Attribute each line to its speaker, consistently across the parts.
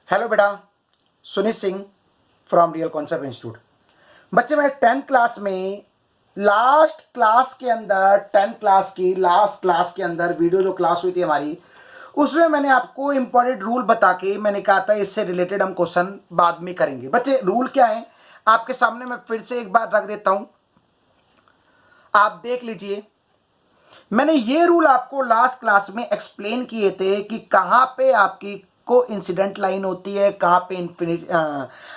Speaker 1: Hello बेटा, Sunit Singh from real concept institute. बच्चे मैं 10th क्लास में लास्ट क्लास के अंदर 10th क्लास की लास्ट क्लास के अंदर वीडियो जो क्लास हुई थी हमारी, उसमें मैंने आपको इंपॉर्टेंट रूल बता के मैंने कहा था इससे रिलेटेड हम क्वेश्चन बाद में करेंगे। बच्चे रूल क्या है आपके सामने मैं फिर से एक बार रख देता हूं, आप देख लीजिए। मैंने ये रूल आपको लास्ट क्लास में एक्सप्लेन किए थे कि कहाँ पे आपकी को इंसिडेंट लाइन होती है, कहाँ पे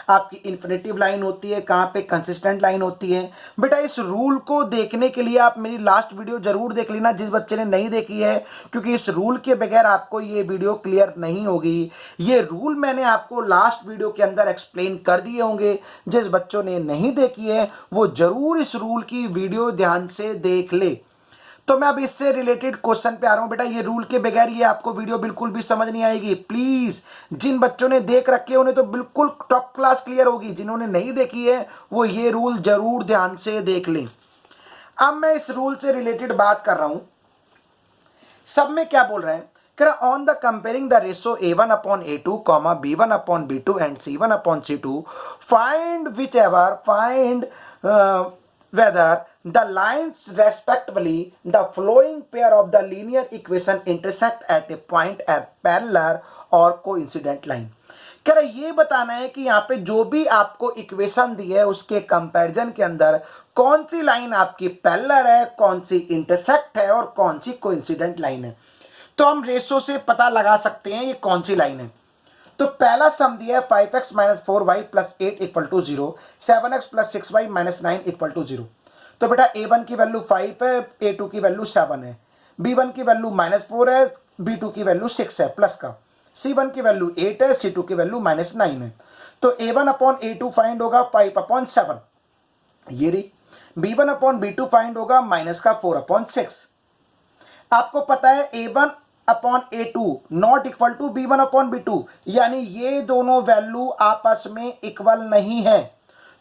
Speaker 1: आपकी इन्फिनेटिव लाइन होती है, कहाँ पे कंसिस्टेंट लाइन होती है। बेटा इस रूल को देखने के लिए आप मेरी लास्ट वीडियो जरूर देख लेना जिस बच्चे ने नहीं देखी है, क्योंकि इस रूल के बगैर आपको ये वीडियो क्लियर नहीं होगी। ये रूल मैंने आपको लास्ट वीडियो के अंदर एक्सप्लेन कर दिए होंगे। जिस बच्चों ने नहीं देखी है वो जरूर इस रूल की वीडियो ध्यान से देख ले। तो मैं अब इससे रिलेटेड क्वेश्चन पे आ रहा हूं। बेटा ये रूल के बगैर ये आपको वीडियो बिल्कुल भी समझ नहीं आएगी। प्लीज जिन बच्चों ने देख रखे हैं उन्हें तो बिल्कुल टॉप क्लास क्लियर होगी, जिन्होंने नहीं देखी है वो ये रूल जरूर ध्यान से देख लें। अब मैं इस रूल से रिलेटेड बात कर रहा हूं। सब में क्या बोल रहे हैं, on the comparing the ratio a1 upon a2 comma b1 upon b2 and c1 upon c2 find whether the lines respectively the following pair of the linear equation intersect at a point at parallel or coincident line। कह रहा ये बताना है कि यहाँ पे जो भी आपको इक्वेशन दी है उसके कंपैरिजन के अंदर कौन सी लाइन आपकी पैरेलल है, कौन सी इंटरसेक्ट है और कौन सी कोइंसिडेंट लाइन है। तो हम रेशो से पता लगा सकते हैं ये कौन सी लाइन है। तो पहला सम दिया है 5x minus 4y plus 8 equal to 0, 7x plus 6y minus 9 equal to 0। तो बेटा a1 की वैल्यू 5 है, a2 की वैल्यू 7 है, b1 की वैल्यू -4 है, b2 की वैल्यू 6 है प्लस का, c1 की वैल्यू 8 है, c2 की वैल्यू -9 है। तो a1 अपॉन a2 फाइंड होगा 5 अपॉन 7 ये रही, b1 अपॉन b2 फाइंड होगा माइनस का 4 अपॉन 6। आपको पता है a1 upon a2 not equal to b1 upon b2, यानी ये दोनों वैल्यू आपस में इक्वल नहीं है।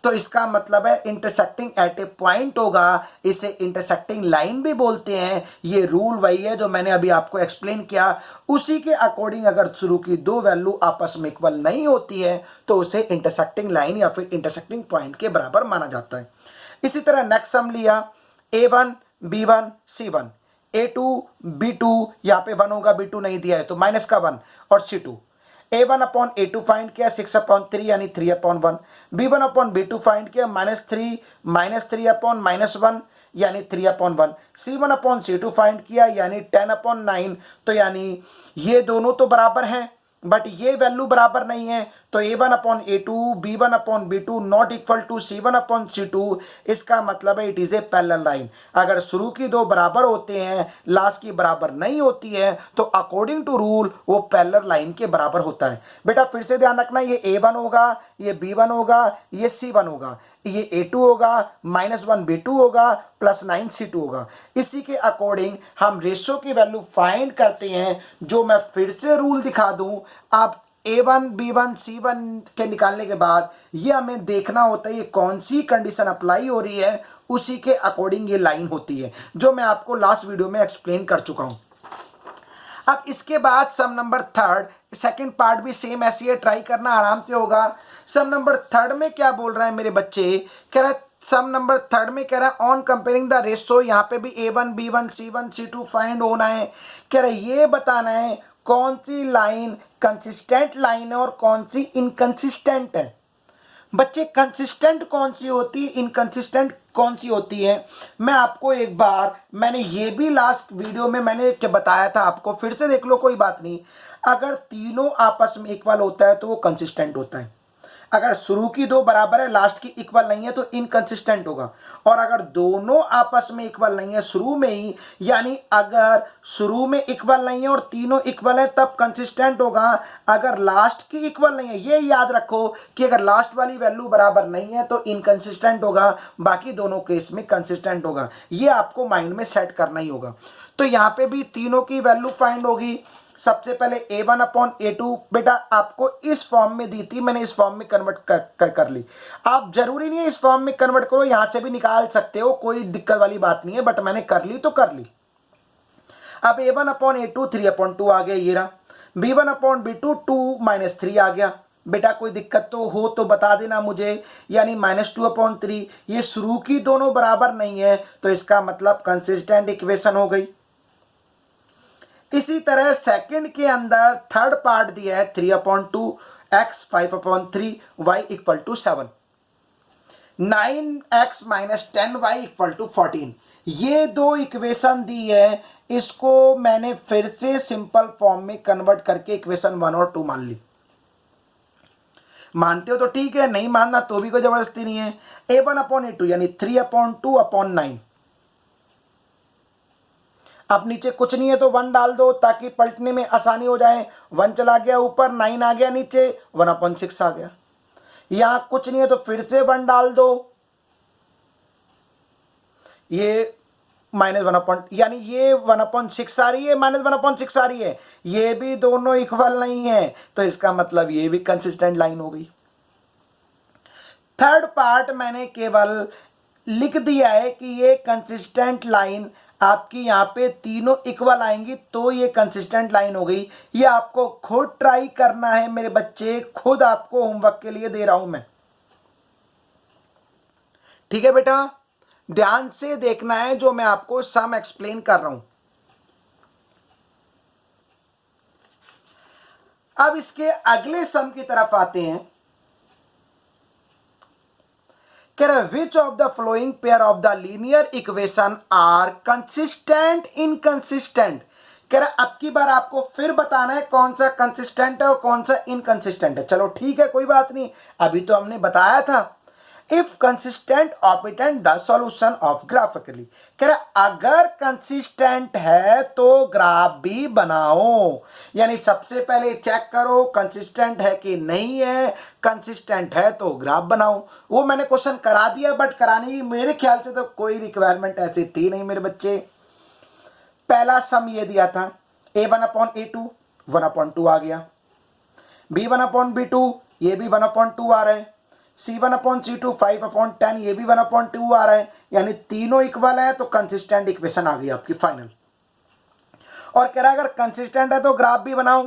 Speaker 1: तो इसका मतलब है इंटरसेक्टिंग एट ए पॉइंट होगा, इसे इंटरसेक्टिंग लाइन भी बोलते हैं। ये रूल वही है जो मैंने अभी आपको एक्सप्लेन किया। उसी के अकॉर्डिंग अगर शुरू की दो वैल्यू आपस में इक्वल नहीं होती है तो उसे इंटरसेक्टिंग लाइन या फिर इंटरसेक्टिंग पॉइंट के बराबर माना जाता है। इसी तरह नेक्स्ट सम लिया a1 b1 c1, a2 b2, यहाँ पे 1 होगा, b2 नहीं दिया है तो माइनस का 1, और c2। a1 upon a2 find किया 6 अपॉन 3 यानी 3 upon 1, b1 upon b2 find किया -3 अपॉन -1 यानी 3 upon 1, c1 upon c2 find किया यानी 10 अपॉन 9। तो यानी ये दोनों तो बराबर हैं बट ये वैल्यू बराबर नहीं है। तो a1 upon a2 b1 upon b2 not equal to c1 upon c2। इसका मतलब है it is a parallel line. अगर शुरू की दो बराबर होते हैं लास्ट की बराबर नहीं होती है तो अकॉर्डिंग टू रूल वो पैरेलल लाइन के बराबर होता है। बेटा फिर से ध्यान रखना, ये a1 होगा, ये b1 होगा, ये c1 होगा, ये a2 होगा, -1 b2 होगा, +9 c2 होगा। इसी के अकॉर्डिंग हम रेशो की वैल्यू फाइंड करते हैं। जो मैं फिर से रूल दिखा दूं, आप a1 b1 c1 के निकालने के बाद ये हमें देखना होता है ये कौन सी कंडीशन अप्लाई हो रही है, उसी के अकॉर्डिंग ये लाइन होती है, जो मैं आपको लास्ट वीडियो में एक्सप्लेन कर चुका हूं। अब इसके बाद सम नंबर थर्ड, सेकंड पार्ट भी सेम ऐसी है, ट्राई करना आराम से होगा। सम नंबर थर्ड में क्या बोल रहा है मेरे बच्चे, कह रहा है सम नंबर थर्ड में कह रहा है ऑन कंपेयरिंग द रेशो, यहाँ पे भी a1 b1 c1 c2 find होना है। कह रहा है ये बताना है कौन सी लाइन कंसिस्टेंट लाइन है और कौन सी इनकंसिस्टेंट है। बच्चे कंसिस्टेंट कौन सी होती है, इनकंसिस्टेंट कौन सी होती है, मैं आपको एक बार, मैंने ये भी लास्ट वीडियो में मैंने क्या बताया था आपको, फिर से देख लो कोई बात नहीं। अगर तीनों आपस में इक्वल होता है तो वो कंसिस्टेंट होता है। अगर शुरू की दो बराबर है लास्ट की इक्वल नहीं है तो इनकंसिस्टेंट होगा। और अगर दोनों आपस में इक्वल नहीं है शुरू में ही, यानी अगर शुरू में इक्वल नहीं है और तीनों इक्वल है तब कंसिस्टेंट होगा। अगर लास्ट की इक्वल नहीं है, ये याद रखो कि अगर लास्ट वाली वैल्यू बराबर नहीं है तो इनकंसिस्टेंट होगा, बाकी दोनों केस में कंसिस्टेंट होगा। ये आपको माइंड में सेट करना ही होगा। तो यहाँ पे भी तीनों की वैल्यू फाइंड होगी। सबसे पहले a1 अपॉन a2 बेटा आपको इस फॉर्म में दी थी, मैंने इस फॉर्म में कन्वर्ट कर ली। आप जरूरी नहीं है इस फॉर्म में कन्वर्ट करो, यहां से भी निकाल सकते हो, कोई दिक्कत वाली बात नहीं है, बट मैंने कर ली तो कर ली। अब a1 अपॉन a2 3 अपॉन 2 आ गया, ये रहा। b1/b2 2-3 आ गया। बेटा कोई दिक्कत तो हो तो बता देना मुझे, यानी -2/3। ये शुरू की दोनों बराबर नहीं है तो इसका मतलब कंसिस्टेंट इक्वेशन हो गई। इसी तरह सेकंड के अंदर थर्ड पार्ट दिया है 3/2 x 5/3 y = 7, 9x - 10y = 14। ये दो इक्वेशन दी है, इसको मैंने फिर से सिंपल फॉर्म में कन्वर्ट करके इक्वेशन 1 और 2 मान ली। मानते हो तो ठीक है, नहीं मानना तो भी कोई जबरदस्ती नहीं है। a1/a2 यानी 3/2/9। अब नीचे कुछ नहीं है तो 1 डाल दो ताकि पलटने में आसानी हो जाए। 1 चला गया ऊपर, 9 आ गया नीचे, 1/6 आ गया। यहां कुछ नहीं है तो फिर से 1 डाल दो, ये -1 यानी ये 1/6 आ रही है, -1/6 आ रही है। ये भी दोनों इक्वल नहीं है तो इसका मतलब ये भी कंसिस्टेंट लाइन हो गई। थर्ड पार्ट मैंने केवल लिख दिया है कि ये कंसिस्टेंट लाइन आपकी यहाँ पे तीनों इक्वल आएंगी तो ये कंसिस्टेंट लाइन हो गई। ये आपको खुद ट्राई करना है मेरे बच्चे, खुद आपको होमवर्क के लिए दे रहा हूं मैं। ठीक है बेटा, ध्यान से देखना है जो मैं आपको सम एक्सप्लेन कर रहा हूं। अब इसके अगले सम की तरफ आते हैं। कह रहा which of the following pair of the linear equation are consistent inconsistent. कह रहा अब की बार आपको फिर बताना है कौन सा कंसिस्टेंट है और कौन सा इनकंसिस्टेंट है। चलो ठीक है, कोई बात नहीं, अभी तो हमने बताया था। इफ कंसिस्टेंट ऑपरेटेंट द सॉल्यूशन ऑफ ग्राफिकली। कह रहा अगर कंसिस्टेंट है तो ग्राफ भी बनाओ, यानी सबसे पहले चेक करो कंसिस्टेंट है कि नहीं है, कंसिस्टेंट है तो ग्राफ बनाओ। वो मैंने क्वेश्चन करा दिया, बट कराने की मेरे ख्याल से तो कोई रिक्वायरमेंट ऐसी थी नहीं मेरे बच्चे। पहला सम ये दिया था a1/a2 1/2 आ गया, b1/b2 ये भी 1/2 आ रहा है, c1/c2 5/10 ये भी 1/2 आ रहा है, यानी तीनों इक्वल है तो कंसिस्टेंट इक्वेशन आ गई आपकी फाइनल। और कह रहा अगर कंसिस्टेंट है तो ग्राफ भी बनाओ।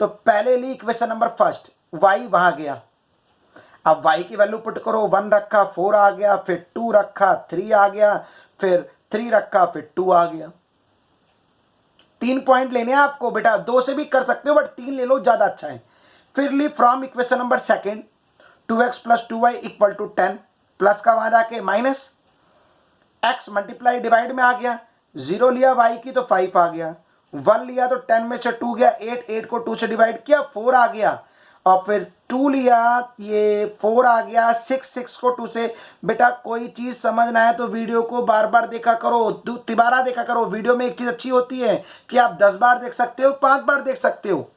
Speaker 1: तो पहले ली इक्वेशन नंबर फर्स्ट, y वहां गया, अब y की वैल्यू पुट करो, 1 रखा 4 आ गया, फिर 2 रखा 3 आ गया, फिर 3 रखा फिर 2 आ गया। 3 पॉइंट लेने हैं आपको बेटा, 2 से भी कर सकते हो बट 3 ले लो ज्यादा अच्छा है। फिर ली from equation number second 2x + 2y = 10, plus का वहां जाके माइनस, x मल्टीप्लाई डिवाइड में आ गया, 0 लिया y की तो 5 आ गया, 1 लिया तो 10 में से 2 गया, 8 को 2 से डिवाइड किया 4 आ गया, और फिर 2 लिया ये 4 आ गया, 6 को 2 से। बेटा कोई चीज समझना है तो वीडियो को बार बार देखा करो, तिबारा देखा करो। वीडियो में एक चीज अच्छी होती है कि आप 10 बार देख सकते हो, 5 बार देख सकते हो।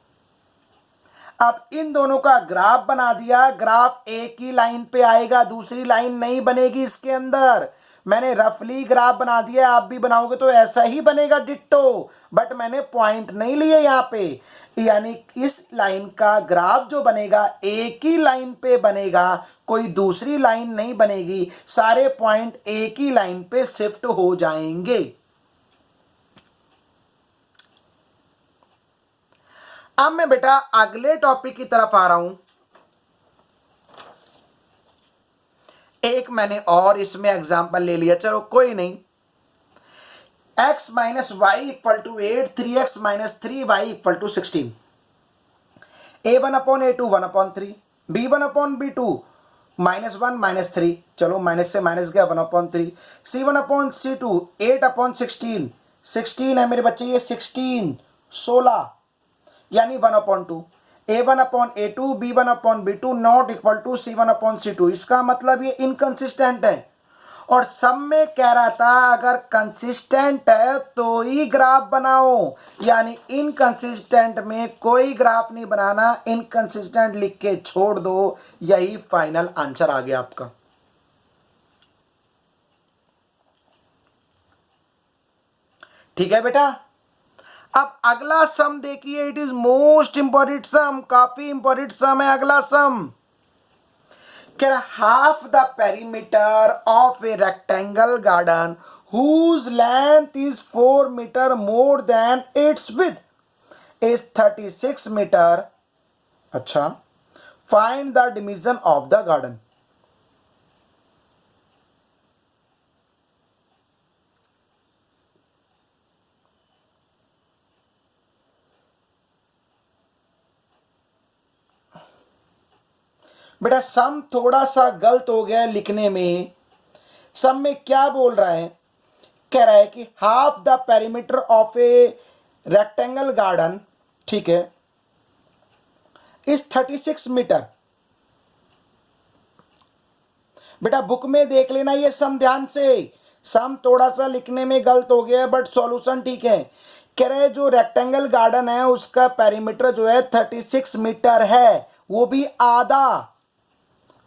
Speaker 1: अब इन दोनों का ग्राफ बना दिया, ग्राफ एक ही लाइन पे आएगा, दूसरी लाइन नहीं बनेगी इसके अंदर। मैंने रफली ग्राफ बना दिया, आप भी बनाओगे तो ऐसा ही बनेगा डिट्टो, बट मैंने पॉइंट नहीं लिए यहाँ पे, यानी इस लाइन का ग्राफ जो बनेगा एक ही लाइन पे बनेगा, कोई दूसरी लाइन नहीं बनेगी, सारे पॉइंट एक ही लाइन पे शिफ्ट हो जाएंगे। अब मैं बेटा अगले टॉपिक की तरफ आ रहा हूं। एक मैंने और इसमें एग्जांपल ले लिया, चलो कोई नहीं। x - y = 8, 3x - 3y = 16, a1/a2 1/3, b1/b2 -1 - 3, चलो माइनस से माइनस गया 1/3, c1/c2 8/16, 16 है मेरे बच्चे, ये 16 यानी 1/2, a1/a2 b1/b2 not equal to c1/c2। इसका मतलब ये इनकंसिस्टेंट है। और सब में कह रहा था अगर कंसिस्टेंट है तो ही ग्राफ बनाओ, यानी इनकंसिस्टेंट में कोई ग्राफ नहीं बनाना, इनकंसिस्टेंट लिख के छोड़ दो। यही फाइनल आंसर आ गया आपका। ठीक है बेटा, अब अगला सम देखिए, it is most important sum, काफी इंपॉर्टेंट सम है अगला sum. Half the perimeter of a rectangle garden whose length is 4 metre more than its width is 36 metre. अच्छा, find the dimension of the garden. बेटा sum थोड़ा सा गलत हो गया है लिखने में। सम में क्या बोल रहा है, कह रहा है कि half the perimeter of a rectangle garden, ठीक है, इज 36 मीटर। बेटा बुक में देख लेना ये सम ध्यान से, सम थोड़ा सा लिखने में गलत हो गया है बट सॉल्यूशन ठीक है। कह रहे जो रेक्टेंगल गार्डन है उसका पेरीमीटर जो है 36 मीटर है, वो भी आधा।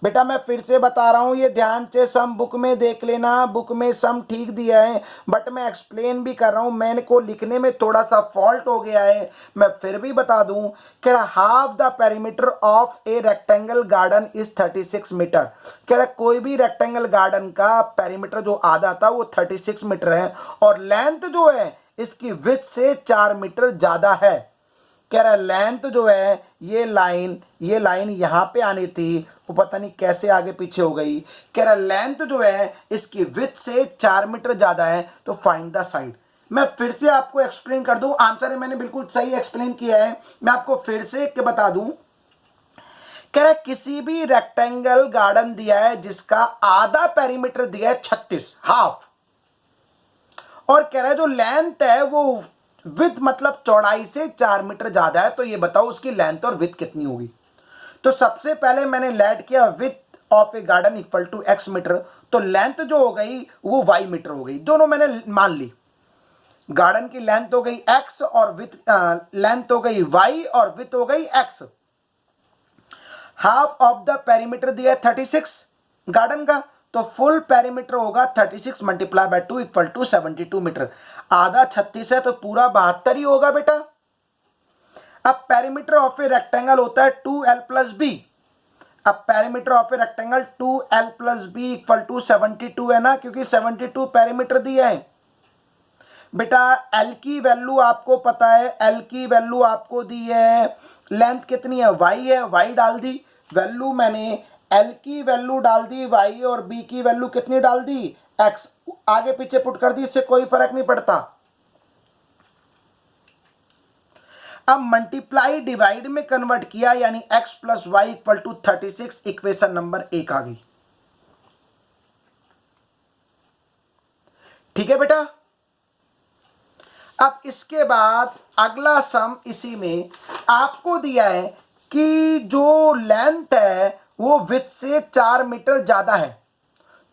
Speaker 1: बेटा मैं फिर से बता रहा हूं, ये ध्यान से सम बुक में देख लेना, बुक में सम ठीक दिया है बट मैं एक्सप्लेन भी कर रहा हूं, मैंने को लिखने में थोड़ा सा फॉल्ट हो गया है, मैं फिर भी बता दूं कि half the perimeter of a rectangle garden is 36 meter. कह रहा कोई भी रेक्टेंगल गार्डन का पेरीमीटर जो आधा था वो 36 मीटर है और लेंथ जो है इसकी विड्थ से 4 मीटर ज्यादा है। कह रहा है लेंथ जो है ये लाइन यहां पे आनी थी, वो पता नहीं कैसे आगे पीछे हो गई। कह रहा है लेंथ जो है इसकी विड्थ से 4 मीटर ज्यादा है, तो फाइंड द साइड। मैं फिर से आपको एक्सप्लेन कर दूं, आंसर है मैंने बिल्कुल सही एक्सप्लेन किया है, मैं आपको फिर से बता दूं। कह रहा है किसी भी रेक्टेंगल गार्डन दिया है जिसका आधा पेरीमीटर दिया है 36, हाफ, और कह रहा है जो लेंथ है वो विथ मतलब चौड़ाई से 4 मीटर ज्यादा है, तो ये बताओ उसकी लेंथ और विथ कितनी होगी। तो सबसे पहले मैंने लेट किया width of a garden equal to x meter, तो लेंथ जो हो गई वो वाई मीटर हो गई, दोनों मैंने मान ली। गार्डन की लेंथ हो गई एक्स और विथ लेंथ हो गई वाई और विथ हो गई x. Half of the perimeter दिया 36 गार्डन का, तो फुल पेरीमीटर होगा 36 multiply by 2 equal to 72 meter. आधा 36 है तो पूरा 72 ही होगा बेटा। अब पेरीमीटर ऑफ ए रेक्टेंगल होता है 2l प्लस बी। अब perimeter of a rectangle 2l plus B equal to 72 है ना, क्योंकि 72 पेरीमीटर दिया है। बेटा l की वैल्यू आपको पता है, l की वैल्यू आपको दी है, लेंथ कितनी है y है, y डाल दी, वैल्यू मैंने l की वैल्यू डाल दी y और b की वैल्यू कितनी डाल दी x, आगे पीछे पुट कर दी, इससे कोई फर्क नहीं पड़ता। अब मल्टीप्लाई डिवाइड में कन्वर्ट किया यानी x plus y equal to 36, equation number 1 आ गई। ठीक है बेटा। अब इसके बाद अगला सम इसी में आपको दिया है कि जो लेंथ है वो विथ से 4 मीटर ज्यादा है,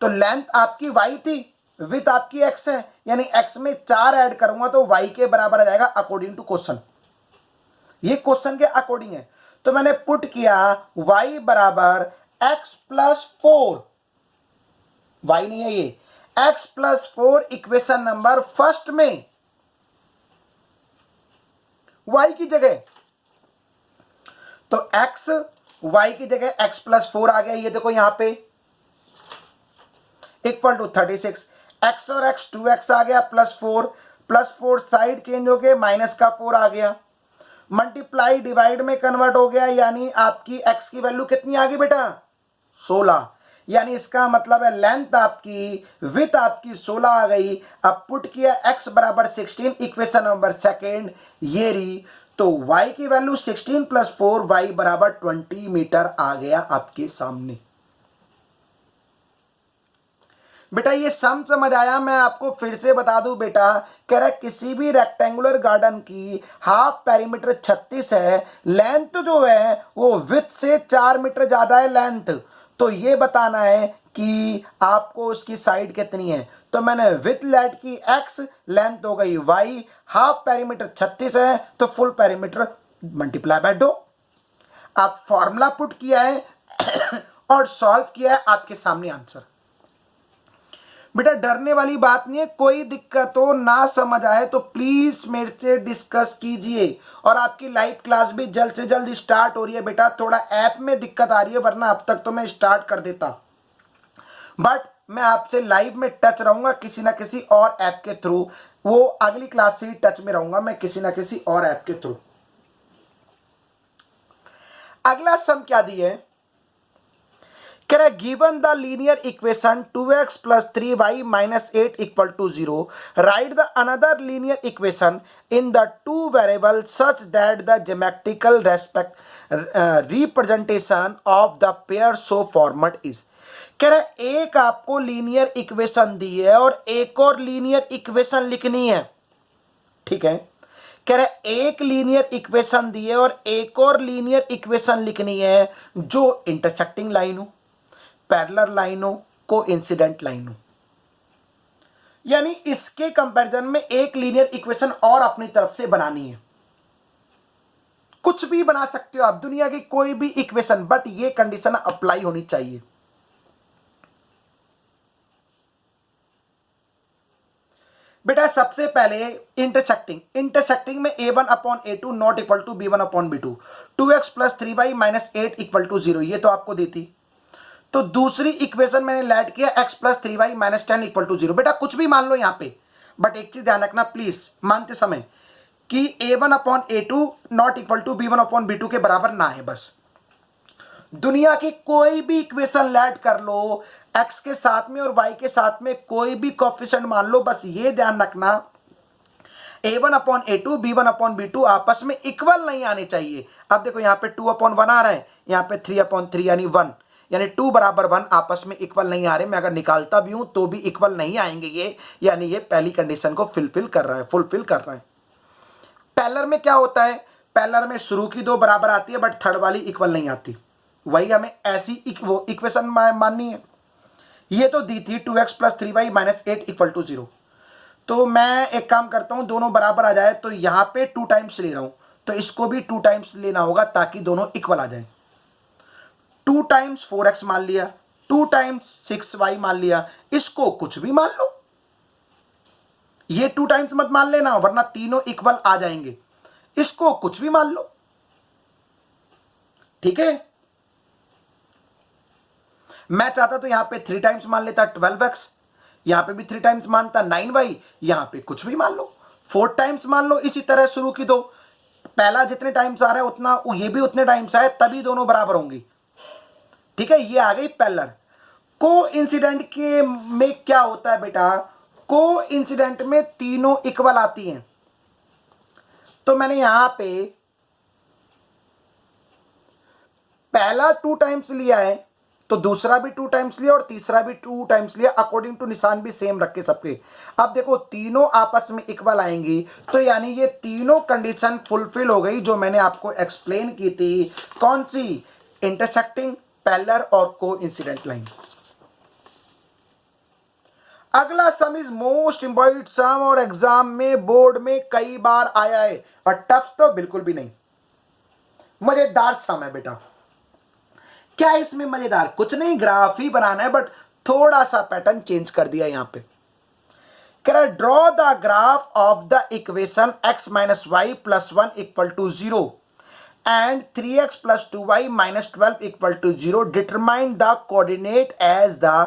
Speaker 1: तो लेंथ आपकी y थी, विथ आपकी x है, यानी x में 4 ऐड करूंगा तो y के बराबर आ जाएगा अकॉर्डिंग टू क्वेश्चन। ये क्वेश्चन के अकॉर्डिंग है, तो मैंने पुट किया y बराबर x प्लस 4, y नहीं है ये, x plus 4 equation number first में y की जगह, तो x y की जगह x प्लस 4 आ गया, ये देखो यहां पे इक्वल टू 36, x और x 2x आ गया प्लस 4 साइड चेंज हो गए, माइनस का 4 आ गया, मल्टीप्लाई डिवाइड में कन्वर्ट हो गया, यानी आपकी x की वैल्यू कितनी आ गई बेटा 16, यानी इसका मतलब है लेंथ आपकी विथ आपकी 16 आ गई। अब पुट किया x बराबर 16, इक्वेशन नंबर सेकेंड ये रही, तो y की वैल्यू 16 प्लस 4, y बराबर 20 मीटर आ गया आपके सामने। बेटा ये सम समझ आया, मैं आपको फिर से बता दूं बेटा, कह रहा है किसी भी रेक्टेंगुलर गार्डन की हाफ पेरीमीटर 36 है, लेंथ जो है वो विथ से 4 मीटर ज्यादा है लेंथ, तो ये बताना है कि आपको उसकी साइड कितनी है, तो मैंने विथ लेट की x, लेंथ हो गई y, हाफ पेरीमीटर 36 है तो फुल पेरीमीटर मल्टीप्लाई बाय 2। आप फॉर्मूला पुट किया है और सॉल्व किया है, आपके सामने आंसर। बेटा डरने वाली बात नहीं है, कोई दिक्कत हो ना समझ आए तो प्लीज मेरे से डिस्कस कीजिए, और आपकी लाइव क्लास भी जल्द से जल्द स्टार्ट हो रही है बेटा, थोड़ा ऐप में दिक्कत आ रही है, वरना अब तक तो मैं स्टार्ट कर देता, बट मैं आपसे लाइव में टच रहूंगा किसी ना किसी और ऐप के थ्रू, वो अगली क्लास से ही टच में रहूंगा मैं किसी ना किसी और ऐप के थ्रू। अगला सम क्या दिए, कह रहा है given the linear equation 2x plus 3y minus 8 equal to 0, write the another linear equation in the two variable such that the geometrical respect representation of the pair so format is. कह रहा है एक आपको linear equation दी है और एक और linear equation लिखनी है, ठीक है। कह रहा है एक लीनियर इक्वेशन दी है और एक और लीनियर इक्वेशन लिखनी है जो इंटरसेक्टिंग लाइन हो, पैरेलल लाइन हो, कोइंसिडेंट लाइन हो। यानी इसके कंपैरिजन में एक लीनियर इक्वेशन और अपनी तरफ से बनानी है। कुछ भी बना सकते हो आप, दुनिया की कोई भी इक्वेशन, बट ये कंडीशन अप्लाई होनी चाहिए। बेटा सबसे पहले इंटरसेक्टिंग में a1 upon a2 not equal to b1 upon b2, 2x plus 3y minus 8 equal to 0, ये तो आपको देती। तो दूसरी इक्वेशन मैंने लैड किया x plus 3y minus 10 equal to 0। बेटा कुछ भी मान लो यहां पे, बट एक चीज ध्यान रखना प्लीज मानते समय कि a1 upon a2 not equal to b1 upon b2 के बराबर ना है। बस दुनिया की कोई भी इक्वेशन लैड कर लो, x के साथ में और y के साथ में कोई भी कोएफिशिएंट मान लो, बस ये ध्यान रखना a1 upon a2 b1 upon b2 आपस में इक्वल नहीं आने चाहिए। अब देखो यहाँ पे 2 अपॉन 1 आ रहा है, यहाँ पे 3 अपॉन 3 यानी 1, यानी 2 बराबर 1 आपस में इक्वल नहीं आ रहे। मैं अगर निकालता भी हूं तो भी इक्वल नहीं आएंगे ये, यानी ये पहली कंडीशन को फुलफिल कर रहा है। पैरेलल में क्या होता है, पैरेलल में शुरू की दो बराबर आती है बट थर्ड वाली इक्वल नहीं आती, वही हमें ऐसी इक्वेशन माननी है। ये तो दी थी 2x plus 3y minus 8 equal to 0। तो मैं एक काम करता हूं, दोनों बराबर आ जाए तो यहां पे 2 टाइम्स ले रहा हूं, तो इसको भी 2 टाइम्स लेना होगा ताकि दोनों इक्वल आ जाए। 2 टाइम्स 4x मान लिया, 2 टाइम्स 6y मान लिया, इसको कुछ भी मान लो, ये 2 टाइम्स मत मान लेना वरना तीनों इक्वल आ जाएंगे, इसको कुछ भी मान लो, ठीक है। मैं चाहता तो यहां पे 3 टाइम्स मान लेता 12x, यहां पे भी 3 टाइम्स मानता 9y, यहां पे कुछ भी मान लो, 4 टाइम्स मान लो। इसी तरह शुरू की दो, पहला जितने टाइम्स आ रहा है उतना ये भी उतने टाइम्स आए, तभी दोनों बराबर होंगी, ठीक है। ये आ गई पैरेलल। कोइंसिडेंट के में क्या होता है बेटा, कोइंसिडेंट में तीनों इक्वल आती हैं। तो मैंने यहां पे पहला 2 टाइम्स लिया है तो दूसरा भी 2 टाइम्स लिया और तीसरा भी 2 टाइम्स लिया, अकॉर्डिंग टू निशान भी सेम रखे सबके। अब देखो तीनों आपस में इक्वल आएंगी, तो यानी ये तीनों कंडीशन फुलफिल हो गई जो मैंने आपको एक्सप्लेन की थी। कौन सी, इंटरसेक्टिंग, पैरेलल और कोइंसिडेंट लाइन। अगला सम इज मोस्ट इंपॉर्टेंट सम और एग्जाम में बोर्ड में कई बार आया है और टफ तो बिल्कुल भी नहीं, मजेदार सम है बेटा। क्या है इसमें मजेदार, कुछ नहीं, ग्राफ ही बनाना है बट थोड़ा सा पैटर्न चेंज कर दिया यहां पे। कह रहा है draw the graph of the equation x minus y plus 1 equal to 0 and 3x plus 2y minus 12 equal to 0, determine the coordinate as the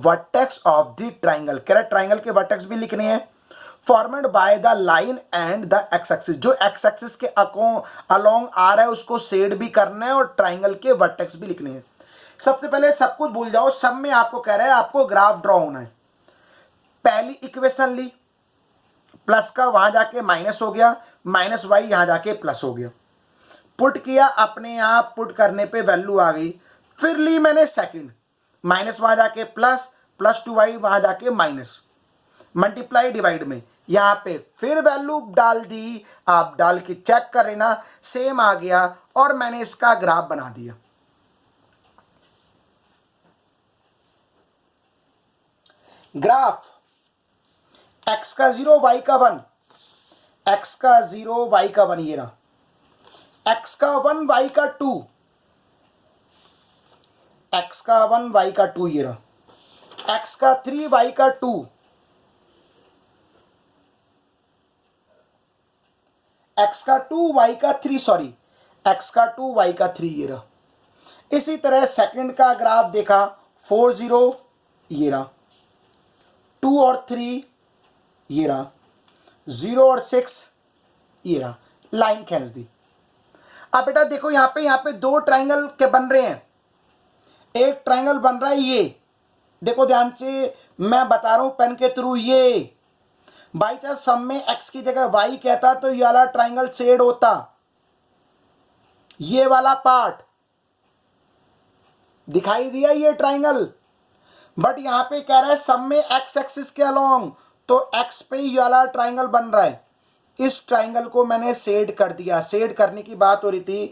Speaker 1: vertex of the triangle। कह रहा है ट्राइंगल के वर्टेक्स भी लिखने हैं, formed bye the line and the x axis, जो x axis के along आ रहा है उसको शेड भी करना है और ट्राइंगल के वर्टेक्स भी लिखने हैं। सबसे पहले सब कुछ भूल जाओ, सब में आपको कह रहा है आपको ग्राफ ड्रॉ होना है। पहली इक्वेशन ली, प्लस का वहां जाके माइनस हो गया, माइनस वाई यहां जाके प्लस हो गया, पुट किया, अपने आप पुट करने पे वैल्यू आ गई। फिर ली मैंने सेकंड, माइनस वहां जाके प्लस, प्लस 2y वहां जाके माइनस, मल्टीप्लाई डिवाइड में यहां पे फिर वैल्यू डाल दी, आप डाल के चेक कर लेना सेम आ गया और मैंने इसका ग्राफ बना दिया। ग्राफ x का 0 y का 1, x का 0 y का 1, ये रहा, x का 1 y का 2, x का 1 y का 2, ये रहा, x का 3 y का 2, x का 2 y का 3, सॉरी x का 2 y का 3, ये रहा। इसी तरह सेकंड का ग्राफ देखा, 4 0, ये रहा, 2 और 3, ये रहा, 0 और 6, ये रहा, लाइन खींच दी। अब बेटा देखो यहाँ पे दो ट्राइंगल के बन रहे हैं। एक ट्राइंगल बन रहा है ये, देखो ध्यान से मैं बता रहा हूं पेन के थ्रू। ये बाई चांस सब में एक्स की जगह वाई कहता तो ये वाला ट्राइंगल शेड होता, ये वाला पार्ट दिखाई दिया ये ट्राइंगल। बट यहां पे कह रहा है सब में एक्स एक्सिस के अलोंग, तो एक्स पे ये वाला ट्राइंगल बन रहा है। इस ट्राइंगल को मैंने शेड कर दिया। शेड करने की बात हो रही थी,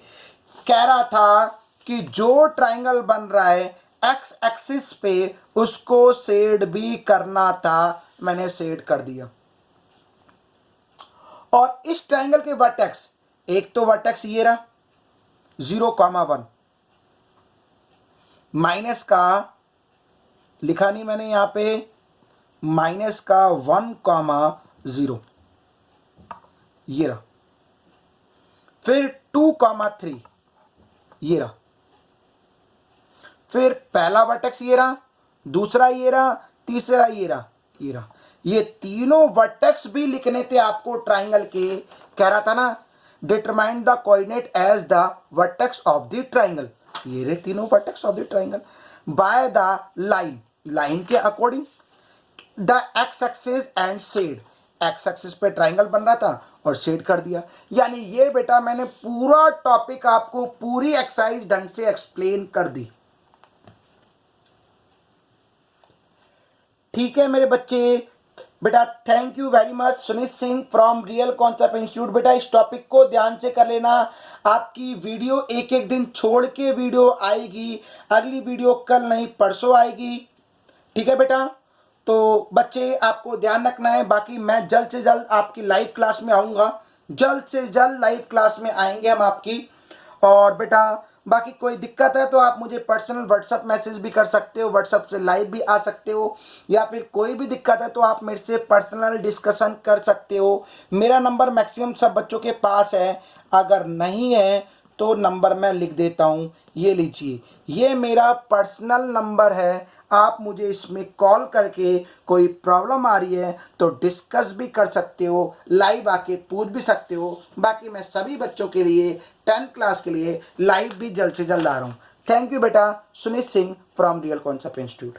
Speaker 1: कह रहा था कि जो ट्राइंगल बन रहा है एक्स एक्सिस पे उसको शेड भी करना था, मैंने शेड कर दिया। और इस ट्राइंगल के वर्टेक्स, एक तो वर्टेक्स ये रहा 0,1, माइनस का लिखा नहीं मैंने यहां पे, माइनस का 1,0 ये रहा। फिर 2,3 ये रहा। फिर पहला वर्टेक्स ये रहा, दूसरा ये रहा, तीसरा ये रहा, ये रहा। ये तीनों वर्टेक्स भी लिखने थे आपको ट्राइंगल के। कह रहा था ना determine the coordinate as the vertex of the triangle. ये रहे तीनों vertex of the triangle by the line, line के according the x axis and shade. X axis पे ट्राइंगल बन रहा था और शेड कर दिया। यानी ये बेटा मैंने पूरा टॉपिक आपको पूरी एक्सरसाइज ढंग से एक्सप्लेन कर दी। ठीक है मेरे बच्चे, बेटा thank you very much. Sunit Singh from real concept institute. बेटा इस टॉपिक को ध्यान से कर लेना। आपकी वीडियो एक एक दिन छोड़ के वीडियो आएगी। अगली वीडियो कल नहीं परसों आएगी। ठीक है बेटा, तो बच्चे आपको ध्यान रखना है। बाकी मैं जल्द से जल्द आपकी लाइव क्लास में आऊँगा, जल्द से जल्द लाइव क्लास में आएंगे हम आपकी। और बेटा बाकी कोई दिक्कत है तो आप मुझे पर्सनल व्हाट्सअप मैसेज भी कर सकते हो, व्हाट्सअप से लाइव भी आ सकते हो, या फिर कोई भी दिक्कत है तो आप मेरे से पर्सनल डिस्कशन कर सकते हो। मेरा नंबर मैक्सिमम सब बच्चों के पास है, अगर नहीं है तो नंबर मैं लिख देता हूँ, ये लीजिए, ये मेरा पर्सनल नंबर है। आप मुझे इसमें कॉल करके कोई प्रॉब्लम आ रही है तो डिस्कस भी कर सकते हो, लाइव आके पूछ भी सकते हो। बाकी मैं सभी बच्चों के लिए 10th क्लास के लिए लाइव भी जल्द से जल्द आ रहा हूँ। थैंक यू बेटा। Sunit Singh from real concept institute.